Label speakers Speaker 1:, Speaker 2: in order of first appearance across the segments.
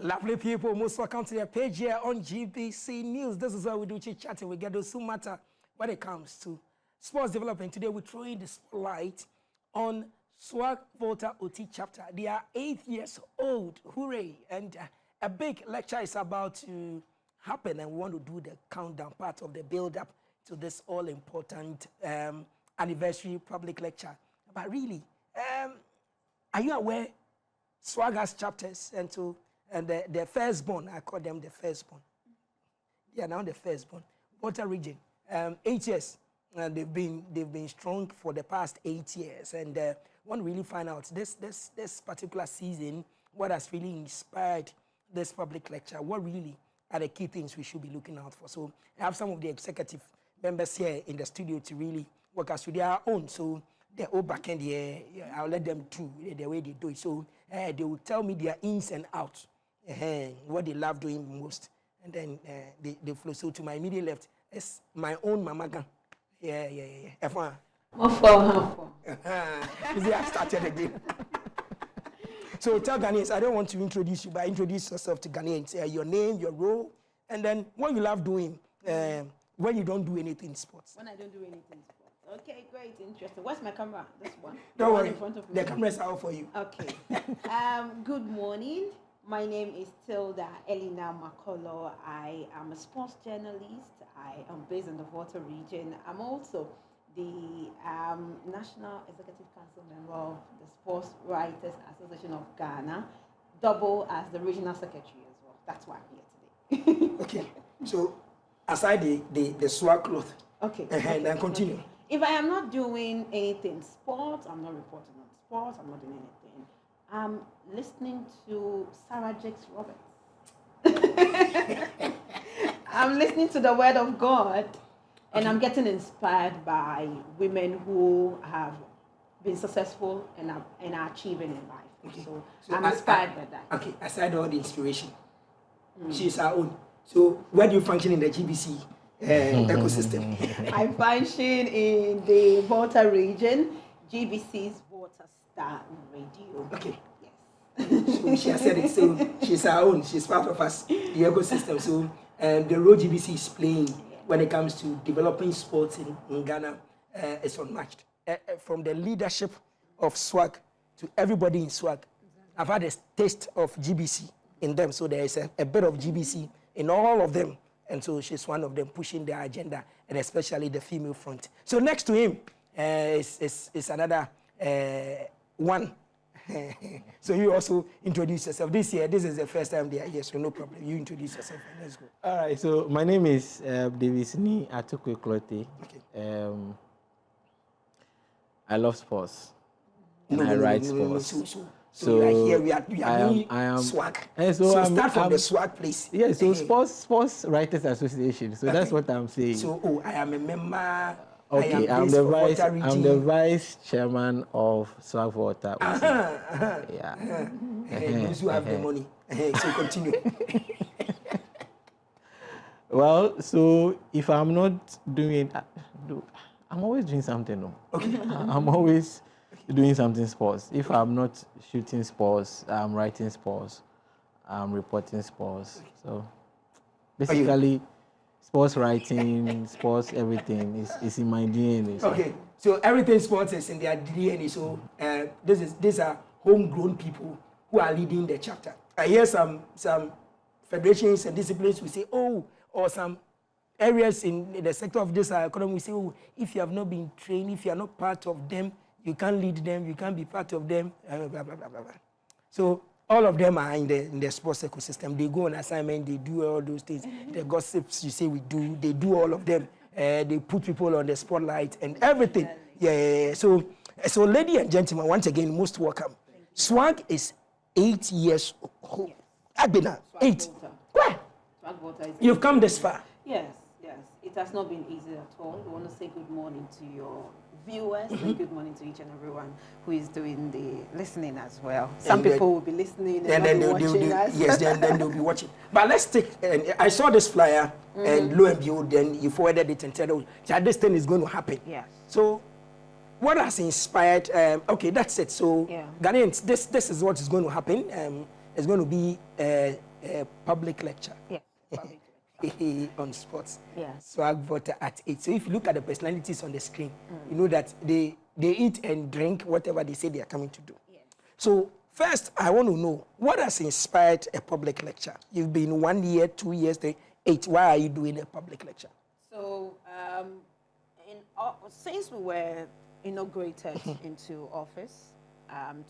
Speaker 1: Lovely people, most welcome to the page here on GBC News. This is where we do Oti Chapter. We get those who matter when it comes to sports development. Today we're throwing the spotlight on SWAG Volta Oti Chapter. They are 8 years old. Hooray! And a big lecture is about to happen, and we want to do the countdown part of the build-up to this all-important anniversary public lecture. But really, are you aware SWAG has chapters and the firstborn, I call them the firstborn. They are now the firstborn. Volta region, 8 years, and they've been strong for the past 8 years. And want to really find out this particular season, what has really inspired this public lecture. What really are the key things we should be looking out for? So I have some of the executive members here in the studio to really work us with their own. So they're all back end here. I'll let them do the way they do it. So they will tell me their ins and outs. What they love doing most, and then they flow. So to my immediate left is my own mama gang. Yeah. F1. You see, I started again. So tell Ghanaians, I don't want to introduce you, but introduce yourself to Ghanaians. Your name, your role, and then what you love doing when you don't do anything in sports.
Speaker 2: When I don't do anything in sports. Okay, great, interesting. Where's my camera? This one.
Speaker 1: Don't worry,
Speaker 2: in front of me.
Speaker 1: the cameras are out for you.
Speaker 2: Okay. Good morning. My name is Tilda Acorlor. I am a sports journalist. I am based in the Volta region. I'm also the National Executive Council member of the Sports Writers Association of Ghana, double as the regional secretary as well. That's why I'm here today.
Speaker 1: Okay. So aside the SWAG cloth.
Speaker 2: Okay.
Speaker 1: Then continue.
Speaker 2: Okay. If I am not doing anything sports, I'm not reporting on sports, I'm not doing anything. I'm listening to Sarah Jakes Roberts. I'm listening to the word of God, and I'm getting inspired by women who have been successful and are achieving in life. Okay. So I'm inspired by that. Okay,
Speaker 1: aside all the inspiration, she's our own. So where do you function in the GBC ecosystem?
Speaker 2: I function in the Volta region, GBC's Volta Star Radio.
Speaker 1: Okay. Yes. So she has said it. So she's our own. She's part of us, the ecosystem. So the role GBC is playing when it comes to developing sports in Ghana is unmatched. From the leadership of SWAG to everybody in SWAG, I've had a taste of GBC in them. So there is a bit of GBC in all of them. And so she's one of them pushing their agenda, and especially the female front. So next to him is another one. So you also introduce yourself. This is the first time they are here, so no problem. You introduce yourself and let's go.
Speaker 3: All right, so my name is Attuquaye Clottey. Okay. I love sports. And I write sports.
Speaker 1: So we are here, we are SWAG. So start from the SWAG place.
Speaker 3: Yeah, so Sports Writers Association. So that's what I'm saying.
Speaker 1: So I am a member.
Speaker 3: Okay, I'm the vice chairman of SWAG Volta. Yeah.
Speaker 1: Those who have the money. So continue.
Speaker 3: Well, so if I'm not doing, I'm always doing something. No?
Speaker 1: Okay.
Speaker 3: I'm always doing something sports. If I'm not shooting sports, I'm writing sports, I'm reporting sports. So basically, sports writing, sports everything is in my DNA. So.
Speaker 1: Okay, so everything sports is in their DNA. So these are homegrown people who are leading the chapter. I hear some federations and disciplines will say, or some areas in the sector of this economy will say, if you have not been trained, if you are not part of them, you can't lead them, you can't be part of them, blah, blah, blah, blah, blah. So all of them are in the sports ecosystem. They go on assignment, they do all those things. The gossips you say we do, they do all of them. They put people on the spotlight and everything. Yeah. So ladies and gentlemen, once again, most welcome. SWAG is 8 years old. I've been 8. Where? You've come this far.
Speaker 2: Yes. It has not been easy at all. We want to say good morning to your viewers and good morning to each and everyone who is doing the listening as well. Some people will be listening and then they'll be watching us.
Speaker 1: Yes, then they'll be watching. But let's take, I saw this flyer and lo and behold, then you forwarded it and said, this thing is going to happen.
Speaker 2: Yes.
Speaker 1: So what has inspired, okay, that's it. So Ghanaians, this is what is going to happen. It's going to be a public lecture.
Speaker 2: Yes, public
Speaker 1: On sports.
Speaker 2: Yes.
Speaker 1: SWAG Volta at 8. So if you look at the personalities on the screen, you know that they eat and drink whatever they say they are coming to do.
Speaker 2: Yes.
Speaker 1: So first, I want to know, what has inspired a public lecture? You've been 1 year, 2 years, 8. Why are you doing a public lecture?
Speaker 2: So since we were inaugurated into office,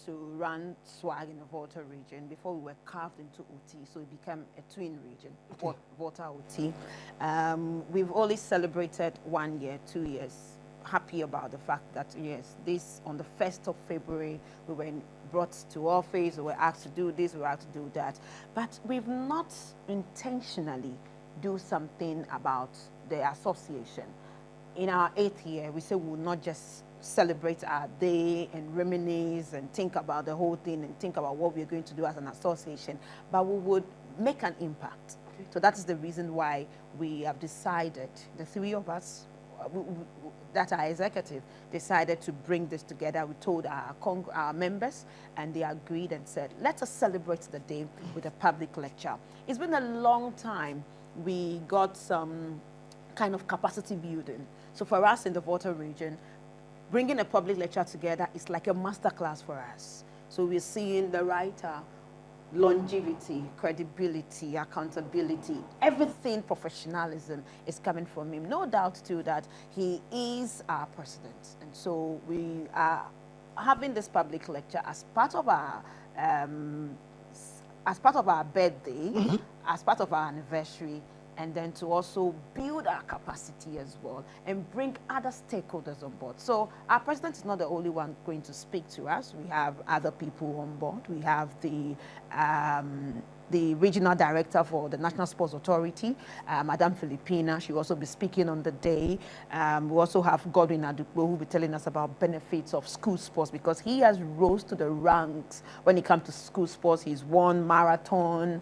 Speaker 2: to run SWAG in the Volta region. Before we were carved into Oti, so it became a twin region, Volta Oti. We've only celebrated 1 year, 2 years. Happy about the fact that, yes, this on the 1st of February, we were brought to office, we were asked to do this, we were asked to do that. But we've not intentionally do something about the association. In our 8th year, we said we will not just celebrate our day and reminisce and think about the whole thing and think about what we're going to do as an association, but we would make an impact. Okay. So that is the reason why we have decided, the 3 of us that are executive, decided to bring this together. We told our members, and they agreed and said, let us celebrate the day with a public lecture. It's been a long time. We got some kind of capacity building. So for us in the Volta region, bringing a public lecture together is like a masterclass for us. So we're seeing the writer, longevity, credibility, accountability, everything professionalism is coming from him. No doubt too that he is our president. And so we are having this public lecture as part of our birthday, as part of our anniversary, and then to also build our capacity as well and bring other stakeholders on board. So our president is not the only one going to speak to us. We have other people on board. We have the regional director for the National Sports Authority, Madame Filipina. She will also be speaking on the day. We also have Godwin Attuquaye, who will be telling us about benefits of school sports, because he has rose to the ranks when it comes to school sports. He's won marathon.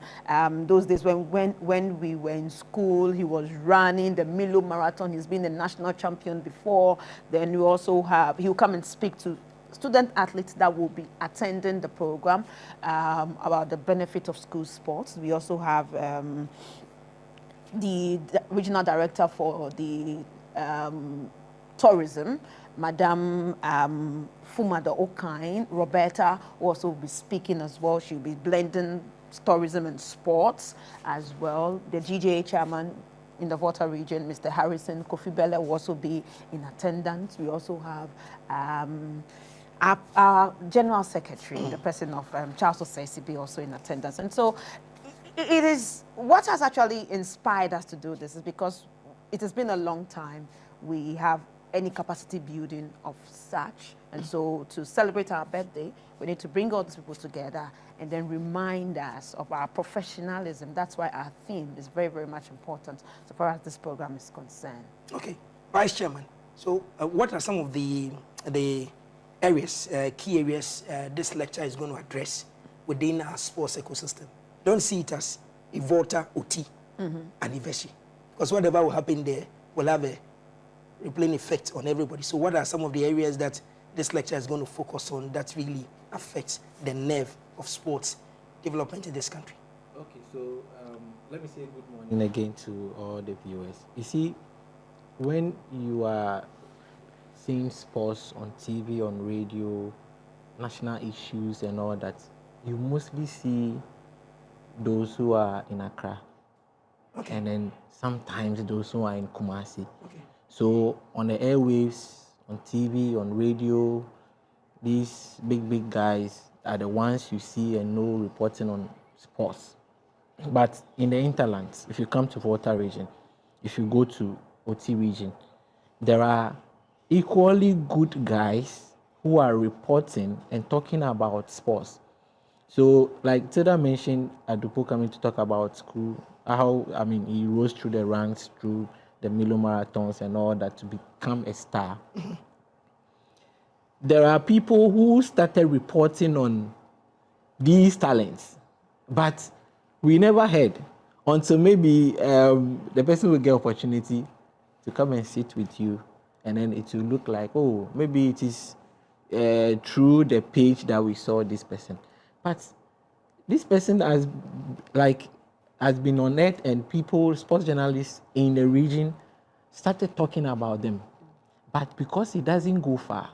Speaker 2: Those days when we were in school, he was running the Milo Marathon. He's been a national champion before. Then we also have, he'll come and speak to student athletes that will be attending the program about the benefit of school sports. We also have the regional director for the tourism, Madame Fumada Okain, Roberta, will also be speaking as well. She'll be blending tourism and sports as well. The GJA chairman in the Volta region, Mr. Harrison Kofi Bella, will also be in attendance. We also have our General Secretary, the person of Charles Osesibi, also in attendance. And so it is, what has actually inspired us to do this is because it has been a long time we have any capacity building of such. And so to celebrate our birthday, we need to bring all these people together and then remind us of our professionalism. That's why our theme is very, very much important so far as this program is concerned.
Speaker 1: Okay, Vice Chairman. So what are some of the areas, key areas this lecture is going to address within our sports ecosystem? Don't see it as a Volta Oti anniversary, because whatever will happen there will have a replaying effect on everybody. So what are some of the areas that this lecture is going to focus on that really affects the nerve of sports development in this country?
Speaker 3: Okay, so let me say good morning again to all the viewers. You see, when you are seeing sports on TV, on radio, national issues and all that, you mostly see those who are in Accra. Okay. And then sometimes those who are in Kumasi. Okay. So on the airwaves, on TV, on radio, these big guys are the ones you see and know reporting on sports. But in the hinterlands, if you come to Volta region, if you go to Oti region, there are equally good guys who are reporting and talking about sports. So like Tilda mentioned, Adupo coming to talk about school, how, I mean, he rose through the ranks, through the Milo marathons and all that to become a star. There are people who started reporting on these talents, but we never heard until maybe the person will get opportunity to come and sit with you, and then it will look like, oh, maybe it is through the page that we saw this person. But this person has, like, has been on it, and people, sports journalists in the region, started talking about them. But because it doesn't go far,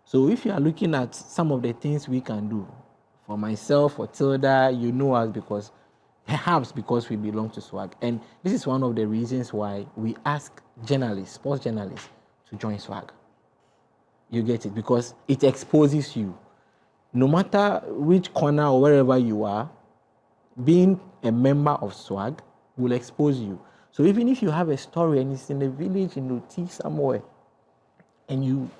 Speaker 3: so if you are looking at some of the things we can do, for myself, for Tilda, you know us perhaps because we belong to SWAG. And this is one of the reasons why we ask journalists, sports journalists, to join SWAG. You get it? Because it exposes you. No matter which corner or wherever you are, being a member of SWAG will expose you. So even if you have a story and it's in a village in Oti somewhere, and you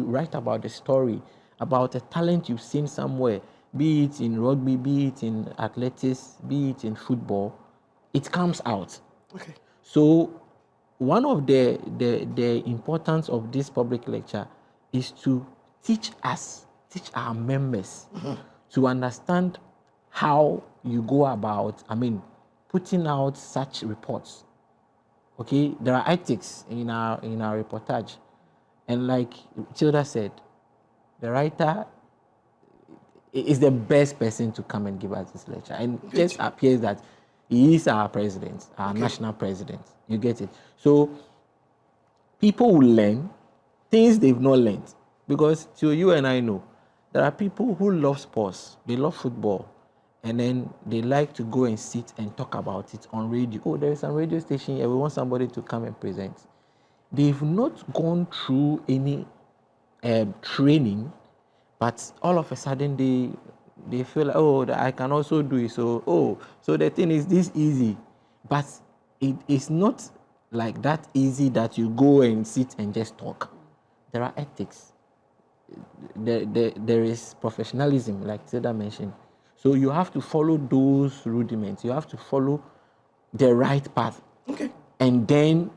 Speaker 3: write about the story, about a talent you've seen somewhere, be it in rugby, be it in athletics, be it in football, it comes out.
Speaker 1: Okay.
Speaker 3: So one of the importance of this public lecture is to teach our members to understand how you go about, putting out such reports. Okay, there are ethics in our reportage, and like Tilda said, the writer is the best person to come and give us this lecture, and it just appears that he is our president, our national president. You get it? So people will learn things they've not learned, because to you and I know there are people who love sports, they love football, and then they like to go and sit and talk about it on radio. Oh, there is a radio station here, we want somebody to come and present. They've not gone through any training, but all of a sudden they feel like, oh, I can also do it. So the thing is this easy. But it is not like that easy that you go and sit and just talk. There are ethics. There is professionalism, like Tilda mentioned. So you have to follow those rudiments. You have to follow the right path.
Speaker 1: Okay.
Speaker 3: And then,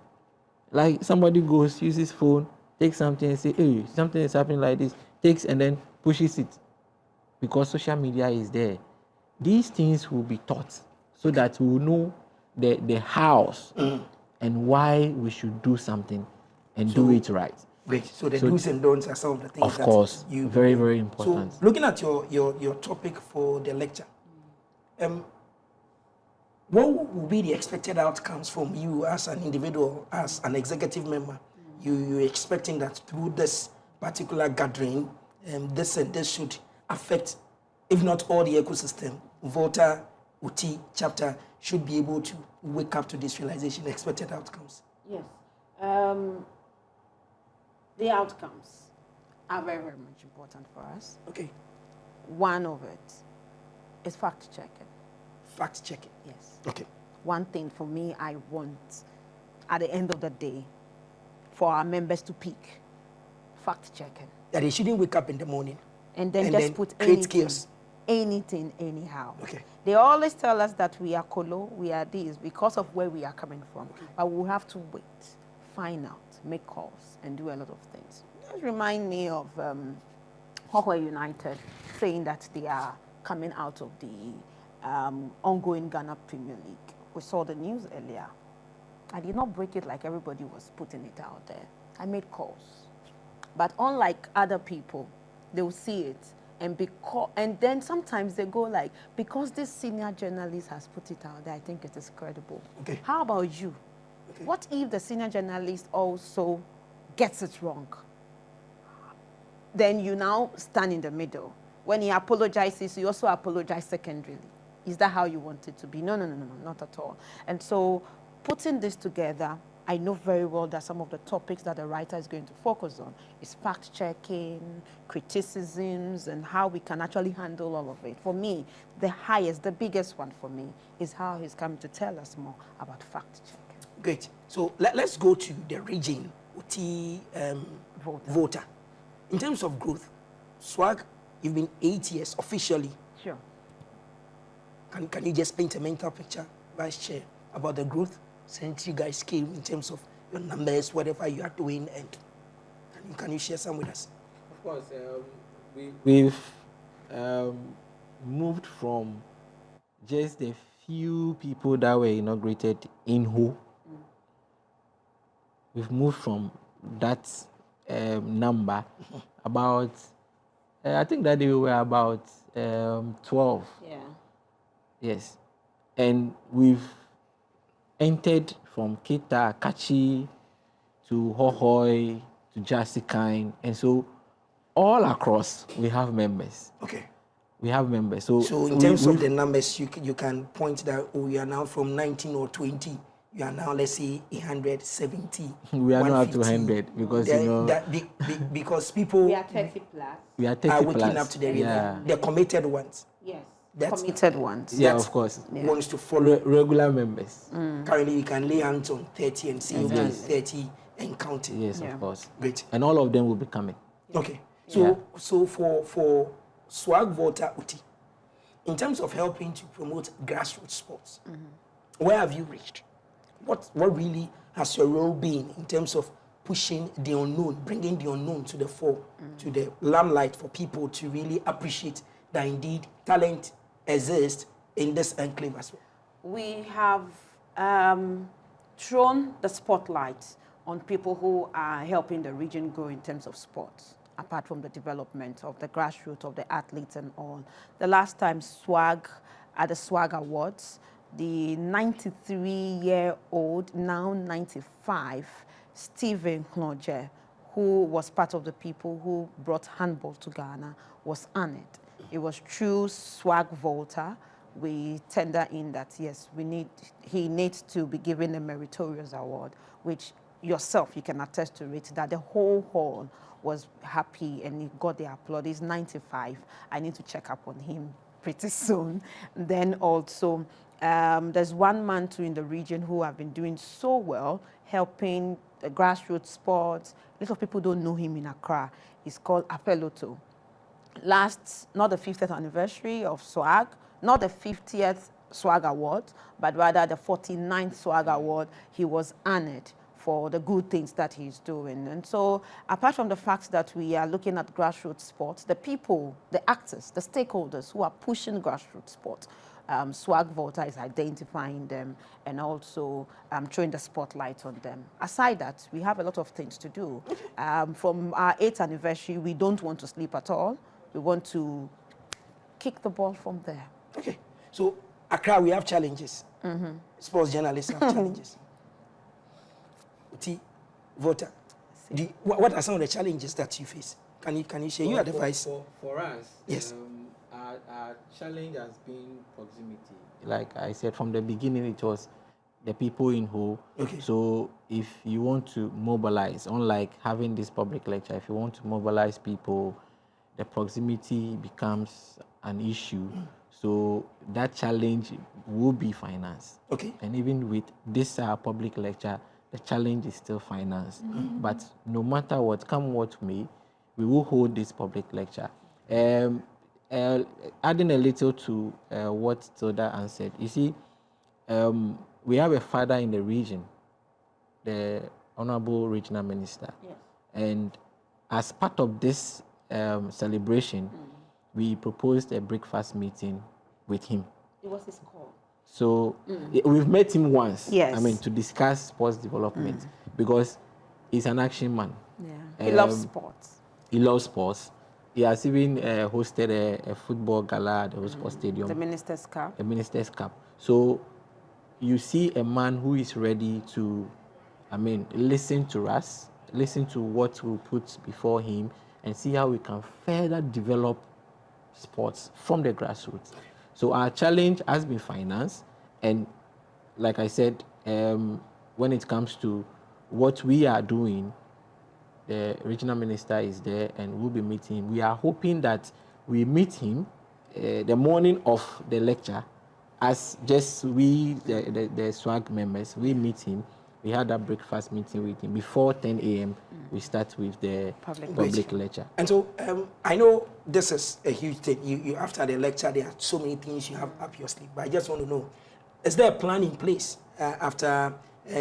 Speaker 3: like somebody goes, uses phone, takes something and say, hey, something is happening like this, takes and then pushes it. Because social media is there. These things will be taught so that we will know the hows and why we should do something and do it right.
Speaker 1: Great. So the do's and don'ts are some of the things
Speaker 3: of course,
Speaker 1: you
Speaker 3: very, very important.
Speaker 1: So looking at your topic for the lecture, what will be the expected outcomes from you as an individual, as an executive member? You're expecting that through this particular gathering, this and this should affect, if not all the ecosystem, Volta, Oti Chapter should be able to wake up to this realization, expected outcomes.
Speaker 2: Yes. The outcomes are very, very much important for us.
Speaker 1: Okay.
Speaker 2: One of it is fact-checking.
Speaker 1: Fact-checking.
Speaker 2: Yes.
Speaker 1: Okay.
Speaker 2: One thing for me, I want, at the end of the day, for our members to pick fact-checking.
Speaker 1: That they shouldn't wake up in the morning
Speaker 2: And then put
Speaker 1: create chaos.
Speaker 2: anything, anyhow.
Speaker 1: Okay.
Speaker 2: They always tell us that we are colo, we are this, because of where we are coming from. Okay. But we'll have to wait, find out, make calls, and do a lot of things. Just remind me of Attuquaye United saying that they are coming out of the ongoing Ghana Premier League. We saw the news earlier. I did not break it like everybody was putting it out there. I made calls. But unlike other people, they will see it and then sometimes they go like, because this senior journalist has put it out there, I think it is credible.
Speaker 1: Okay.
Speaker 2: How about you? Okay. What if the senior journalist also gets it wrong? Then you now stand in the middle. When he apologizes, you also apologize secondarily. Is that how you want it to be? No, not at all. And so putting this together, I know very well that some of the topics that the writer is going to focus on is fact-checking, criticisms, and how we can actually handle all of it. For me, the biggest one for me is how he's coming to tell us more about fact-checking.
Speaker 1: Great. So let's go to the region, Oti Volta. In terms of growth, SWAG, you've been 8 years officially.
Speaker 2: Sure.
Speaker 1: Can you just paint a mental picture, Vice Chair, about the growth since you guys came in terms of your numbers, whatever you are doing, and can you share some with us?
Speaker 3: Of course, we've moved from just a few people that were inaugurated in Ho. We've moved from that number about, I think that they were about 12.
Speaker 2: Yeah.
Speaker 3: Yes. And we've entered from Kita, Kachi, to Hohoi, to Jasikine. And so all across, we have members.
Speaker 1: Okay.
Speaker 3: We have members. So
Speaker 1: in terms of the numbers, you can point that, oh, you are now from 19 or 20. You are now, let's say, 170.
Speaker 3: We are not up to 100 because,
Speaker 1: because people...
Speaker 2: We are 30 plus.
Speaker 3: We are 30
Speaker 1: are
Speaker 3: plus.
Speaker 1: waking up to the committed ones.
Speaker 2: Yes.
Speaker 1: That's
Speaker 2: committed ones.
Speaker 3: Yeah, of course.
Speaker 1: Wants to follow.
Speaker 3: Regular members.
Speaker 1: Currently, you can lay hands on 30 and say, okay, 30 and counting.
Speaker 3: Yes, of course.
Speaker 1: Great.
Speaker 3: And all of them will be coming.
Speaker 1: Okay. So for SWAG Volta Oti, in terms of helping to promote grassroots sports, where have you reached? What really has your role been in terms of pushing the unknown, bringing the unknown to the fore, to the limelight for people to really appreciate that indeed talent exists in this enclave as well?
Speaker 2: We have thrown the spotlight on people who are helping the region grow in terms of sports, apart from the development of the grassroots, of the athletes and all. The last time SWAG, at the SWAG Awards, the 93-year-old, now 95, Stephen Clottey, who was part of the people who brought handball to Ghana, was honored. It was through SWAG Volta. We tender in that, yes, he needs to be given a meritorious award, which yourself, you can attest to it, that the whole hall was happy and he got the applaud. He's 95. I need to check up on him pretty soon. Then also, there's one man too in the region who have been doing so well, helping the grassroots sports. A lot of people don't know him in Accra. He's called Acorlor. Not the 50th anniversary of SWAG, not the 50th SWAG Award, but rather the 49th SWAG Award, he was honored for the good things that he's doing. And so, apart from the fact that we are looking at grassroots sports, the people, the actors, the stakeholders who are pushing grassroots sports, SWAG Volta is identifying them and also throwing the spotlight on them. Aside that, we have a lot of things to do. From our 8th anniversary, we don't want to sleep at all. We want to kick the ball from there.
Speaker 1: Okay. So, Accra, we have challenges. Sports journalists have challenges. Oti, Volta, what are some of the challenges that you face? Can you share? You are the vice.
Speaker 3: For us,
Speaker 1: yes.
Speaker 3: Our challenge has been proximity. Like I said, from the beginning, it was the people in who.
Speaker 1: Okay.
Speaker 3: So if you want to mobilize, unlike having this public lecture, if you want to mobilize people, the proximity becomes an issue. So that challenge will be finance.
Speaker 1: Okay.
Speaker 3: And even with this public lecture, the challenge is still finance. But no matter what, come what may, we will hold this public lecture. Adding a little to what Tilda answered, you see, we have a father in the region, the Honorable Regional Minister.
Speaker 2: Yes.
Speaker 3: And as part of this celebration, we proposed a breakfast meeting with him.
Speaker 2: It was his call.
Speaker 3: So we've met him once.
Speaker 2: Yes.
Speaker 3: I mean, to discuss sports development because he's an action man.
Speaker 2: Yeah. He loves sports.
Speaker 3: He loves sports. He has even hosted a football gala at the Sports Stadium.
Speaker 2: The Minister's Cup.
Speaker 3: The Minister's Cup. So you see a man who is ready to, listen to us, listen to what we put before him, and see how we can further develop sports from the grassroots. So our challenge has been finance, and like I said, when it comes to what we are doing, the regional minister is there and we'll be meeting him. We are hoping that we meet him the morning of the lecture, as just we, the SWAG members, we meet him. We had that breakfast meeting with him. Before 10 a.m., we start with the public lecture.
Speaker 1: And so I know this is a huge thing. You after the lecture, there are so many things you have up your sleeve. But I just want to know, is there a plan in place after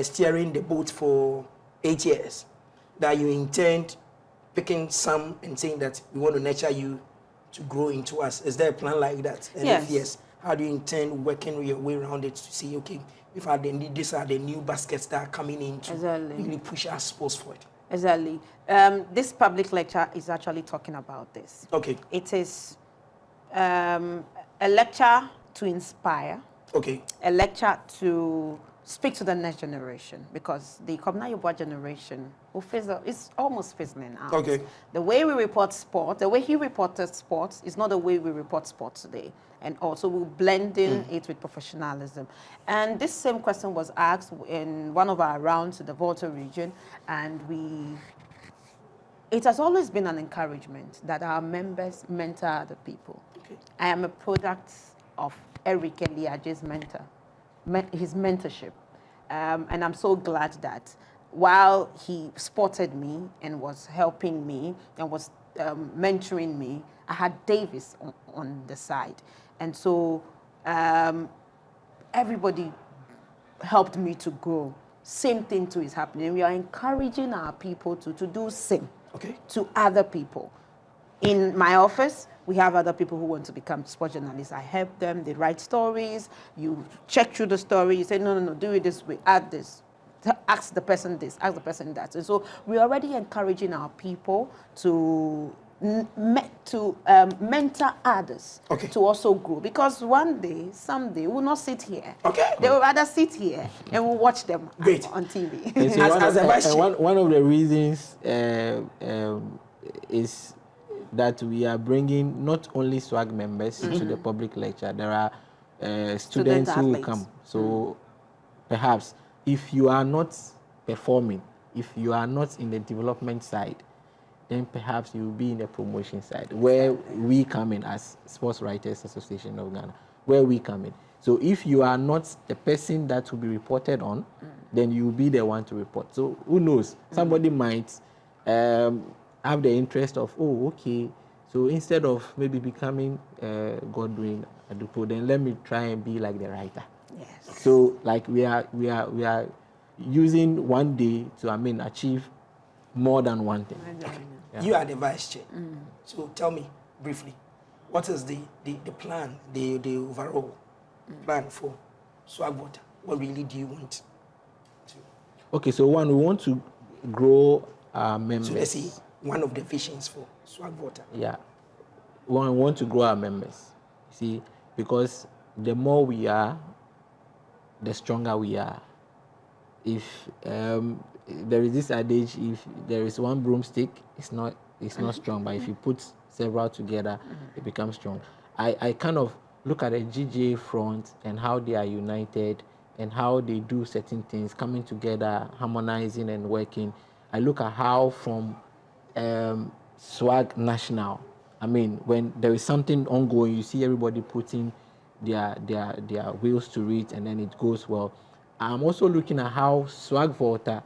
Speaker 1: steering the boat for 8 years that you intend picking some and saying that we want to nurture you to grow into us? Is there a plan like that? And
Speaker 2: yes.
Speaker 1: If yes, how do you intend working your way around it to say, okay, if these are the new baskets that are coming in to really push our sports forward?
Speaker 2: Exactly. This public lecture is actually talking about this.
Speaker 1: Okay.
Speaker 2: It is a lecture to inspire,
Speaker 1: Okay.
Speaker 2: a lecture to speak to the next generation, because the Kobna generation is almost fizzling out.
Speaker 1: Okay.
Speaker 2: The way we report sport, the way he reported sports is not the way we report sports today. And also we're blending it with professionalism. And this same question was asked in one of our rounds to the Volta region, and it has always been an encouragement that our members mentor other people.
Speaker 1: Okay.
Speaker 2: I am a product of Eric Eliaje's his mentorship. And I'm so glad that while he supported me and was helping me and was mentoring me, I had Davis on the side. And so everybody helped me to grow. Same thing too is happening. We are encouraging our people to do same to other people. In my office, we have other people who want to become sports journalists. I help them, they write stories, you check through the story, you say, no, do it this way, add this. Ask the person this, ask the person that. And so we're already encouraging our people to mentor others to also grow. Because someday, we'll not sit here. They will rather sit here and we'll watch them on TV.
Speaker 3: One of the reasons is that we are bringing not only SWAG members to the public lecture. There are students who will come. So perhaps if you are not performing, if you are not in the development side, then perhaps you will be in the promotion side, where we come in as Sports Writers Association of Ghana, where we come in. So if you are not the person that will be reported on, then you will be the one to report. So who knows? Somebody might have the interest of, so instead of maybe becoming Godwin Adupo, then let me try and be like the writer.
Speaker 2: Yes.
Speaker 3: So like we are using one day to achieve more than one thing.
Speaker 1: Yeah. You are the vice chair. So tell me briefly, what is the plan, the overall plan for SWAG Volta? What really do you want to?
Speaker 3: Okay, so we want to grow our members.
Speaker 1: So let's see, one of the visions for SWAG Volta.
Speaker 3: Yeah, we want to grow our members. See, because the more we are, the stronger we are. If there is this adage, if there is one broomstick, it's not strong, but if you put several together, it becomes strong. I kind of look at the GJ front and how they are united and how they do certain things, coming together, harmonizing and working. I look at how from SWAG National, when there is something ongoing, you see everybody putting their wheels to it, and then it goes well. I'm also looking at how SWAG Volta,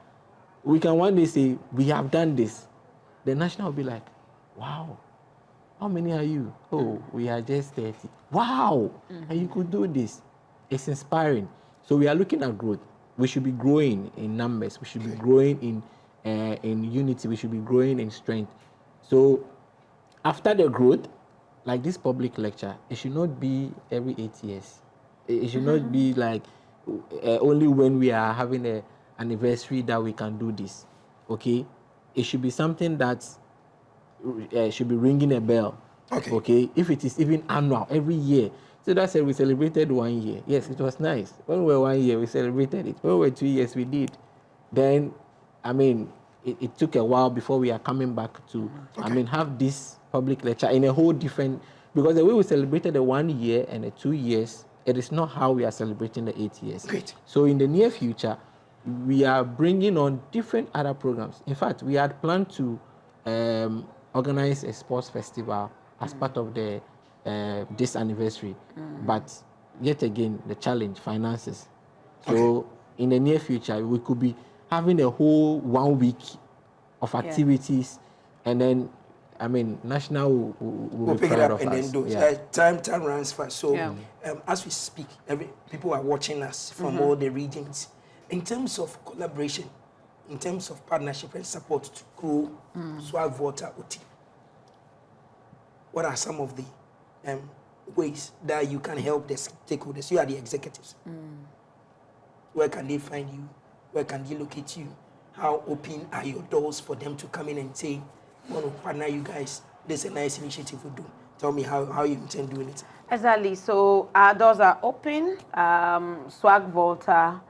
Speaker 3: we can one day say, we have done this. The national will be like, wow, how many are you? Oh, we are just 30. Wow, and you could do this. It's inspiring. So we are looking at growth. We should be growing in numbers. We should be growing in unity. We should be growing in strength. So after the growth, like this public lecture, it should not be every 8 years. It should not be like only when we are having an anniversary that we can do this. Okay? It should be something that should be ringing a bell. Okay? If it is even annual, every year. So that's it, we celebrated 1 year. Yes, it was nice. When we were 1 year, we celebrated it. When we were 2 years, we did. Then, it took a while before we are coming back to, have this public lecture in a whole different, because the way we celebrated the 1 year and the 2 years, it is not how we are celebrating the 8 years.
Speaker 1: Great.
Speaker 3: So in the near future, we are bringing on different other programs. In fact, we had planned to organize a sports festival as part of the this anniversary, but yet again, the challenge, finances. So in the near future, we could be having a whole 1 week of activities, and then national will
Speaker 1: pick it up and then do. Time runs fast. So as we speak, people are watching us from all the regions. In terms of collaboration, in terms of partnership and support to grow SWAG Volta Oti, what are some of the ways that you can help the stakeholders? You are the executives. Where can they find you? Where can they locate you? How open are your doors for them to come in and say, I want to partner you guys? This is a nice initiative we do. tell me how you intend doing it.
Speaker 2: Exactly. So our doors are open. SWAG Volta.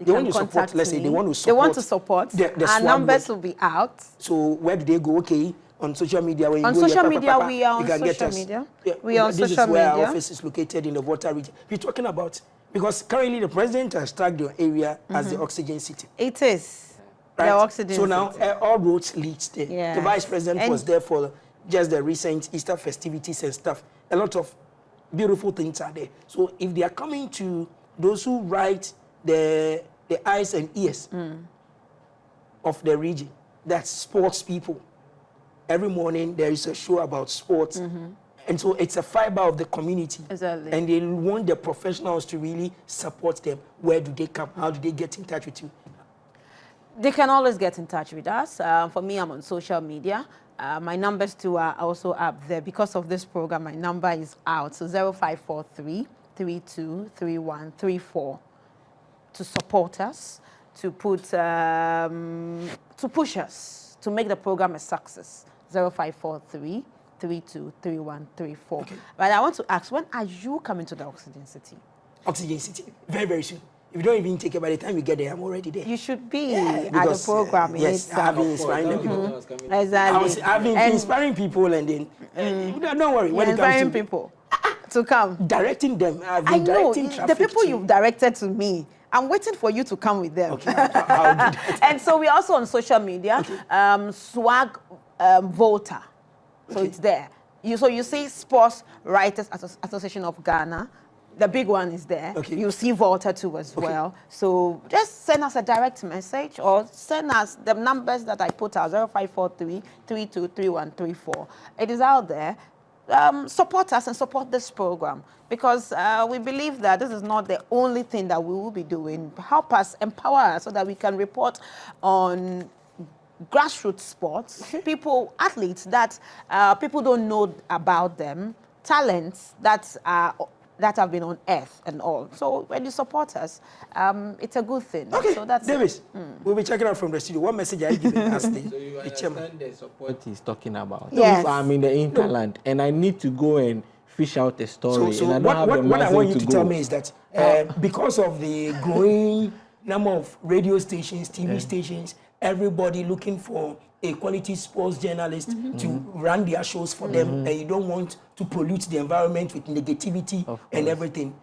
Speaker 1: They want to support, let's say, they want to support.
Speaker 2: They want to support.
Speaker 1: The
Speaker 2: Our
Speaker 1: SWAG
Speaker 2: numbers
Speaker 1: work.
Speaker 2: will be out.
Speaker 1: So where do they go? Okay, on social media. When you
Speaker 2: On
Speaker 1: go
Speaker 2: social
Speaker 1: here,
Speaker 2: media, we are on
Speaker 1: you can get
Speaker 2: social
Speaker 1: us.
Speaker 2: media.
Speaker 1: Yeah,
Speaker 2: We are on
Speaker 1: this
Speaker 2: social
Speaker 1: is where
Speaker 2: media.
Speaker 1: our office is located in the Volta region. We're talking about, because currently the president has tagged your area as the oxygen city.
Speaker 2: It is.
Speaker 1: Right?
Speaker 2: The oxygen
Speaker 1: So now
Speaker 2: city.
Speaker 1: all roads lead there.
Speaker 2: Yes.
Speaker 1: The vice president
Speaker 2: And
Speaker 1: was there for just the recent Easter festivities and stuff. A lot of beautiful things are there. So if they are coming to those who write the eyes and ears of the region, that's sports people. Every morning there is a show about sports. And so it's a fiber of the community.
Speaker 2: Exactly.
Speaker 1: And they want the professionals to really support them. Where do they come? How do they get in touch with you?
Speaker 2: They can always get in touch with us. For me, I'm on social media. My numbers too are also up there. Because of this program, my number is out. So 0543 323134 to support us, to push us, to make the program a success. 0543 323134.
Speaker 1: Okay.
Speaker 2: But I want to ask, when are you coming to the Oxygen City?
Speaker 1: Oxygen City, very, very soon. If you don't even take it, by the time you get there, I'm already there.
Speaker 2: You should be
Speaker 1: Yeah,
Speaker 2: at the program.
Speaker 1: yes, I've been inspiring the people.
Speaker 2: Exactly.
Speaker 1: I've been inspiring people, and then don't worry. When it comes
Speaker 2: Inspiring
Speaker 1: to
Speaker 2: people to come.
Speaker 1: directing them, I've been
Speaker 2: I know
Speaker 1: directing
Speaker 2: the
Speaker 1: traffic
Speaker 2: people
Speaker 1: to-
Speaker 2: you've directed to me. I'm waiting for you to come with them.
Speaker 1: Okay, I'll do that.
Speaker 2: And so we're also on social media. SWAG Volta. So it's there. So you see Sports Writers Association of Ghana. The big one is there.
Speaker 1: Okay.
Speaker 2: You see Volta too as well. So just send us a direct message or send us the numbers that I put out, 0543 323134. It is out there. Support us and support this program, because we believe that this is not the only thing that we will be doing. Help us, empower us so that we can report on grassroots sports, people, athletes that people don't know about them, talents that have been unearthed and all. So when you support us, it's a good thing.
Speaker 1: Okay,
Speaker 2: So that's
Speaker 1: Davis, we'll be checking out from the studio. What message are you giving us,
Speaker 3: So you
Speaker 1: the chairman?
Speaker 3: understand the support he's talking about.
Speaker 2: Yes.
Speaker 3: If I'm in the interland and I need to go and fish out a story,
Speaker 1: So
Speaker 3: and I don't have the
Speaker 1: what I
Speaker 3: muscle
Speaker 1: want you
Speaker 3: to
Speaker 1: to
Speaker 3: go.
Speaker 1: tell me is that because of the growing number of radio stations, TV stations, everybody looking for a quality sports journalist to run their shows for them, and you don't want to pollute the environment with negativity and everything.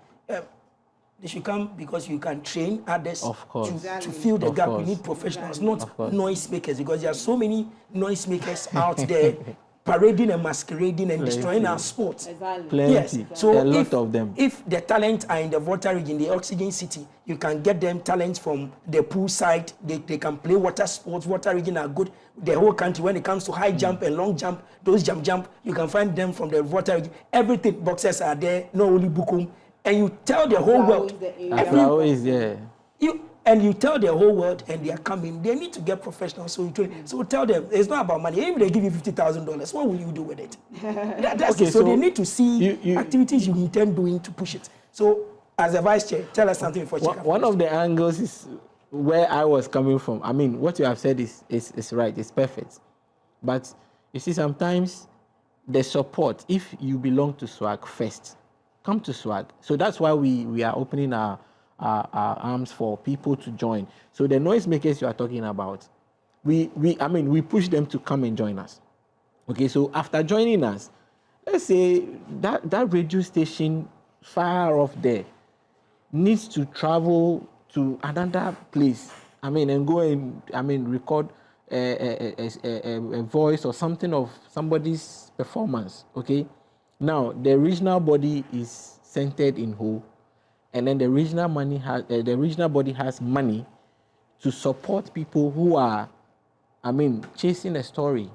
Speaker 1: They should come because you can train others
Speaker 3: Of course.
Speaker 1: to fill the
Speaker 3: Of
Speaker 1: gap.
Speaker 3: course.
Speaker 1: We need professionals,
Speaker 3: Of
Speaker 1: not
Speaker 3: course.
Speaker 1: noise makers, because there are so many noise makers out there parading and masquerading and destroying our sports.
Speaker 2: exactly.
Speaker 1: Yes, so
Speaker 3: a lot
Speaker 1: if,
Speaker 3: of them.
Speaker 1: if the talent are in the Volta region, the Oxygen City, you can get them talents from the pool side. They can play water sports. Volta region are good. The whole country, when it comes to high jump and long jump, those jump, you can find them from the Volta region. Everything, boxers are there, not only Bukum. And you tell the whole world,
Speaker 3: Afro is there.
Speaker 1: you tell the whole world, and they are coming. They need to get professionals. So tell them it's not about money. Even if they give you $50,000, what will you do with it? That's
Speaker 3: Okay,
Speaker 1: it. So they need to see
Speaker 3: you-
Speaker 1: activities you intend doing to push it. So as a vice chair, tell us something before check.
Speaker 3: One of the angles is where I was coming from. I mean, what you have said is right. It's perfect. But you see, sometimes the support, if you belong to SWAG first, come to SWAG. So that's why we are opening our arms for people to join. So the noisemakers you are talking about, we push them to come and join us. Okay, so after joining us, let's say that radio station far off there needs to travel to another place. And go and record a voice or something of somebody's performance. Okay, now the regional body is centered in Ho, and then the regional body has money to support people who are, chasing a story,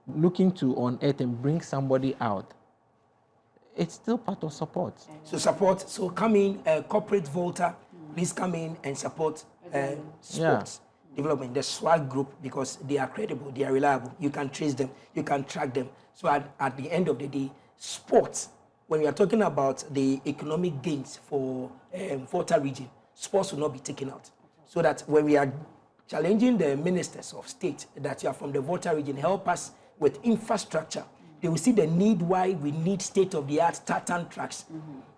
Speaker 3: looking to unearth and bring somebody out. It's still part of support.
Speaker 1: So support. So come in, corporate Volta, please come in and support sports development, the SWAG group, because they are credible, they are reliable. You can trace them, you can track them. So at the end of the day, sports, when we are talking about the economic gains for Volta region, sports will not be taken out. So that when we are challenging the ministers of state that you are from the Volta region, help us with infrastructure. They will see the need why we need state-of-the-art tartan tracks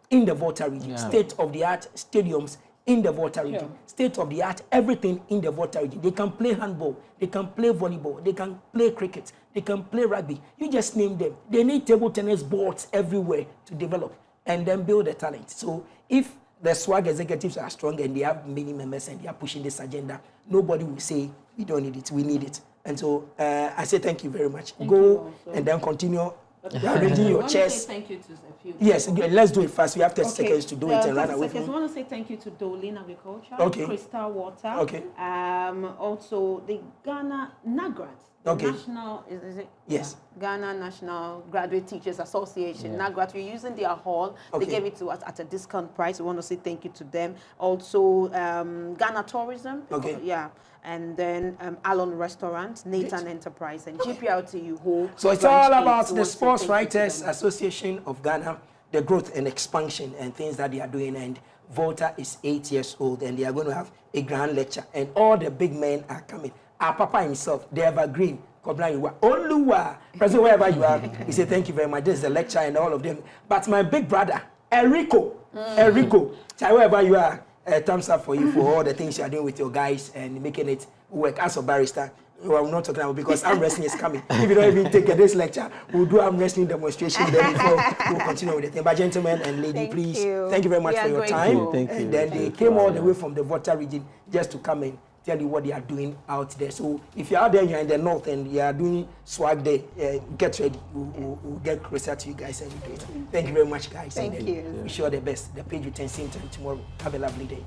Speaker 1: in the Volta region, state-of-the-art stadiums in the Volta region, state-of-the-art everything in the Volta region. They can play handball, they can play volleyball, they can play cricket, they can play rugby. You just name them. They need table tennis boards everywhere to develop and then build the talent. So if the SWAG executives are strong and they have many members and they are pushing this agenda, nobody will say, we don't need it, we need it. And so I say thank you very much. Go and then continue arranging your chairs.
Speaker 2: Thank you to a few.
Speaker 1: Yes, let's do it fast. We have 30 seconds to do it and run away from it.
Speaker 2: I want to say thank you to Dolin Agriculture, Crystal Water, also the Ghana NAGRAT. National, is it?
Speaker 1: Yes.
Speaker 2: Ghana National Graduate Teachers Association, NAGRAT. We're using their hall. They gave it to us at a discount price. We want to say thank you to them. Also, Ghana Tourism. And then Alon Restaurant, Nathan Enterprise, and GPRTU Whole.
Speaker 1: So it's all about the Sports Writers Association of Ghana, the growth and expansion and things that they are doing. And Volta is 8 years old, and they are going to have a grand lecture. And all the big men are coming. Our Papa himself, the evergreen, Oluwa, President, wherever you are, he said, thank you very much. This is the lecture and all of them. But my big brother, Enrico, wherever you are, thumbs up for you for all the things you are doing with your guys and making it work. As a barrister, I'm not talking about because arm wrestling is coming. If you don't even take this lecture, we'll do arm wrestling demonstration then before we'll continue with the thing. But gentlemen and lady, please, thank you very much for your time.
Speaker 3: Thank you.
Speaker 1: And then they came all the way from the Volta region just to come and tell you what they are doing out there. So if you're out there, you're in the north and you are doing SWAG Day, get ready. We'll get closer to you guys and do it. Thank you very much, guys.
Speaker 2: Thank you.
Speaker 1: Wish you all the best. The page returns same time tomorrow. Have a lovely day.